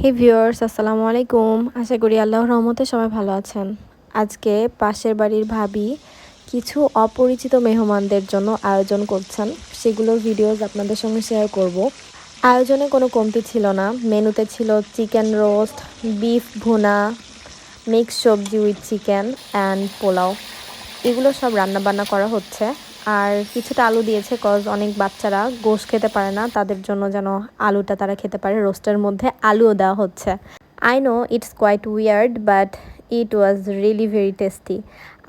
হে viewers, আসসালামু আলাইকুম। আশা করি আল্লাহর রহমতে সবাই ভালো আছেন। আজকে পাশের বাড়ির ভাবি কিছু অপরিচিত মেহমানদের জন্য আয়োজন করছেন, সেগুলোর ভিডিওস আপনাদের সঙ্গে শেয়ার করব। আয়োজনে কোনো কমতি ছিল না। মেনুতে ছিল চিকেন রোস্ট, বিফ ভুনা, মিক্স সবজি উইথ চিকেন অ্যান্ড পোলাও। এগুলো সব রান্নাবান্না করা হচ্ছে। আর কিছুটা আলু দিয়েছে, কজ অনেক বাচ্চারা গোশ খেতে পারে না, তাদের জন্য যেন আলুটা তারা খেতে পারে, রোস্টের মধ্যে আলুও দেওয়া হচ্ছে। I know it's quite weird, but it was really very tasty.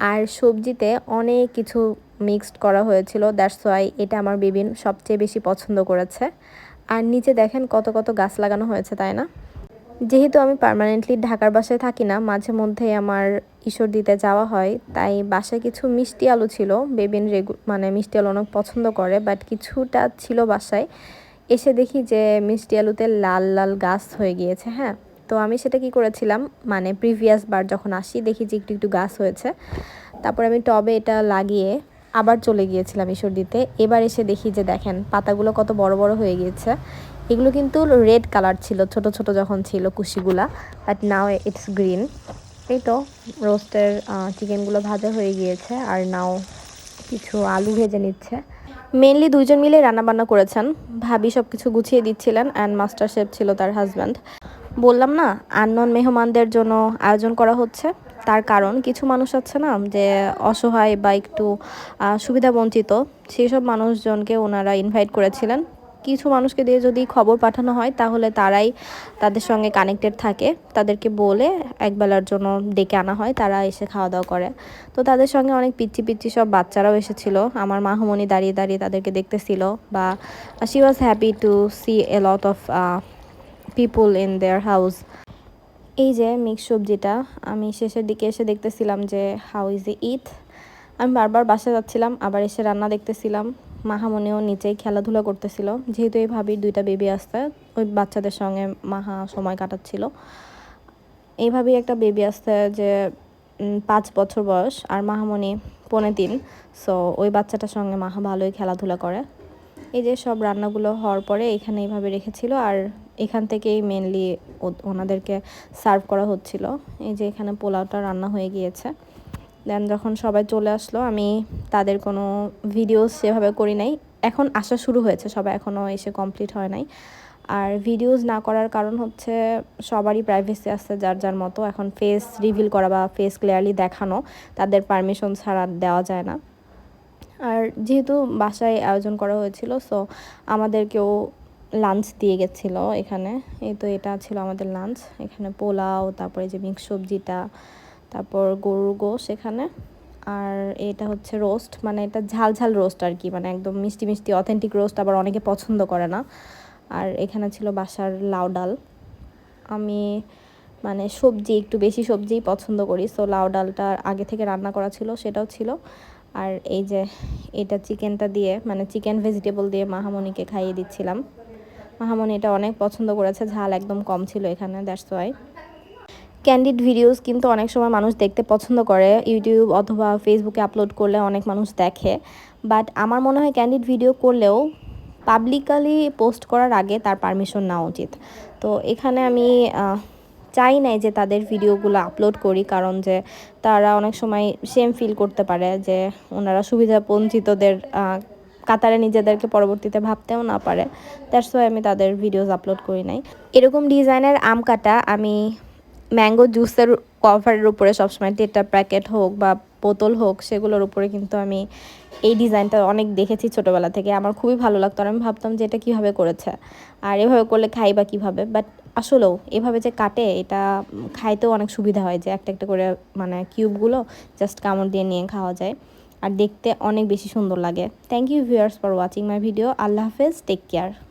আর সবজিতে অনেক কিছু মিক্সড করা হয়েছিল, দ্যাটস ওয়াই এটা আমার বেবিন সবচেয়ে বেশি পছন্দ করেছে। আর নিচে দেখেন কত কত গাছ লাগানো হয়েছে, তাই না? যেহেতু আমি পার্মানেন্টলি ঢাকার বাসায় থাকি না, মাঝে মধ্যেই আমার ঈশ্বর দিতে যাওয়া হয়, তাই বাসায় কিছু মিষ্টি আলু ছিল। বেবিন মানে মিষ্টি আলু অনেক পছন্দ করে, বাট কিছুটা ছিল বাসায়। এসে দেখি যে মিষ্টি আলুতে লাল লাল গাছ হয়ে গিয়েছে। হ্যাঁ, তো আমি সেটা কি করেছিলাম, মানে প্রিভিয়াস বার যখন আসি দেখি যে একটু একটু গাছ হয়েছে, তারপর আমি টবে এটা লাগিয়ে আবার চলে গিয়েছিলাম ঈশ্বর দিতে। এবার এসে দেখি যে দেখেন পাতাগুলো কত বড় বড় হয়ে গিয়েছে। এগুলো কিন্তু রেড কালার ছিল ছোট ছোট যখন ছিল কুশিগুলা, বাট নাও ইটস গ্রিন। এই তো রোস্টের চিকেনগুলো ভাজা হয়ে গিয়েছে, আর নাও কিছু আলু ভেজে নিচ্ছে। মেনলি দুইজন মিলে রান্নাবান্না করেছেন। ভাবি সব কিছু গুছিয়ে দিচ্ছিলেন, অ্যান্ড মাস্টার শেফ ছিল তার হাজব্যান্ড। বললাম না, আননোন মেহমানদের জন্য আয়োজন করা হচ্ছে। তার কারণ কিছু মানুষ আছে না যে অসহায় বা একটু সুবিধাবঞ্চিত, সেই সব মানুষজনকে ওনারা ইনভাইট করেছিলেন। কিছু মানুষকে দিয়ে যদি খবর পাঠানো হয় তাহলে তারাই তাদের সঙ্গে কানেক্টেড থাকে, তাদেরকে বলে একবেলার জন্য ডেকে আনা হয়, তারা এসে খাওয়া দাওয়া করে। তো তাদের সঙ্গে অনেক পিচ্ছি পিচ্ছি সব বাচ্চারাও এসেছিল। আমার মাহমনি দাঁড়িয়ে দাঁড়িয়ে তাদেরকে দেখতেছিল, বা she was happy to see a lot of people in their house. এই যে মিক্স সবজিটা আমি শেষের দিকে এসে দেখতেছিলাম যে হাউ ইজ ইট। আমি বারবার বাসা যাচ্ছিলাম, আবার এসে রান্না দেখতেছিলাম। মাহামনিও নিচেই খেলাধুলা করতেছিল, যেহেতু এই ভাবির দুইটা বেবি আসছে, ওই বাচ্চাদের সঙ্গে মাহা সময় কাটাচ্ছিল। এইভাবেই একটা বেবি আসছে যে 5 বছর বয়স, আর মাহামনি 3.5। সো ওই বাচ্চাটার সঙ্গে মাহা ভালোই খেলাধুলা করে। এই যে সব রান্নাগুলো হওয়ার পরে এখানে এইভাবে রেখেছিল, আর এখান থেকেই মেনলি ওনাদেরকে সার্ভ করা হচ্ছিল। এই যে এখানে পোলাওটা রান্না হয়ে গিয়েছে। দেন যখন সবাই চলে আসলো, আমি তাদের কোনো ভিডিওস সেভাবে করি নাই। এখন আসা শুরু হয়েছে, সবাই এখনও এসে কমপ্লিট হয় নাই। আর ভিডিওস না করার কারণ হচ্ছে সবারই প্রাইভেসি আছে যার যার মতো। এখন ফেস রিভিল করা বা ফেস ক্লিয়ারলি দেখানো তাদের পারমিশন ছাড়া দেওয়া যায় না। আর যেহেতু বাসায় আয়োজন করা হয়েছিল, সো আমাদেরকেও লাঞ্চ দিয়ে গেছিলো এখানে। এই তো এটা ছিল আমাদের লাঞ্চ। এখানে পোলাও, তারপরে যে মিক্স সবজিটা, তারপর গরুর গোশ এখানে, আর এটা হচ্ছে রোস্ট, মানে এটা ঝাল ঝাল রোস্ট আর কি, মানে একদম মিষ্টি মিষ্টি অথেন্টিক রোস্ট, আবার অনেকে পছন্দ করে না। আর এখানে ছিল বাসার লাউ ডাল। আমি মানে সবজি একটু বেশি সবজিই পছন্দ করি, সো লাউ ডালটা আগে থেকে রান্না করা ছিল, সেটাও ছিল। আর এই যে এটা চিকেনটা দিয়ে, মানে চিকেন ভেজিটেবল দিয়ে মাহামনিকে খাইয়ে দিচ্ছিলাম। মাহামনি এটা অনেক পছন্দ করেছে, ঝাল একদম কম ছিল এখানে, দ্যাটস ওয়াই। ক্যান্ডিড ভিডিওস কিন্তু অনেক সময় মানুষ দেখতে পছন্দ করে, ইউটিউব অথবা ফেসবুকে আপলোড করলে অনেক মানুষ দেখে। বাট আমার মনে হয় ক্যান্ডিড ভিডিও করলেও পাবলিকালি পোস্ট করার আগে তার পারমিশন নেওয়া উচিত। তো এখানে আমি চাই নাই যে তাদের ভিডিওগুলো আপলোড করি, কারণ যে তারা অনেক সময় সেম ফিল করতে পারে যে ওনারা সুবিধাবঞ্চিতদের কাতারে নিজেদেরকে পরবর্তীতে ভাবতেও না পারে। দ্যাটস ওয়াই আমি তাদের ভিডিওস আপলোড করি নাই। এরকম ডিজাইনের আম কাটা আমি ম্যাঙ্গো জুসের কভারের উপরে সবসময় টেট্রা প্যাকেট হোক বা বোতল হোক, সেগুলোর উপরে কিন্তু আমি এই ডিজাইনটা অনেক দেখেছি ছোটোবেলা থেকে, আমার খুবই ভালো লাগতো। আর আমি ভাবতাম যে এটা কীভাবে করেছে, আর এভাবে করলে খাই বা কীভাবে। বাট আসলেও এভাবে যে কাটে, এটা খাইতেও অনেক সুবিধা হয়, যে একটা একটা করে মানে কিউবগুলো জাস্ট কামড় দিয়ে নিয়ে খাওয়া যায়, আর দেখতে অনেক বেশি সুন্দর লাগে। Thank you viewers for watching my video. আল্লাহ হাফেজ, টেক কেয়ার।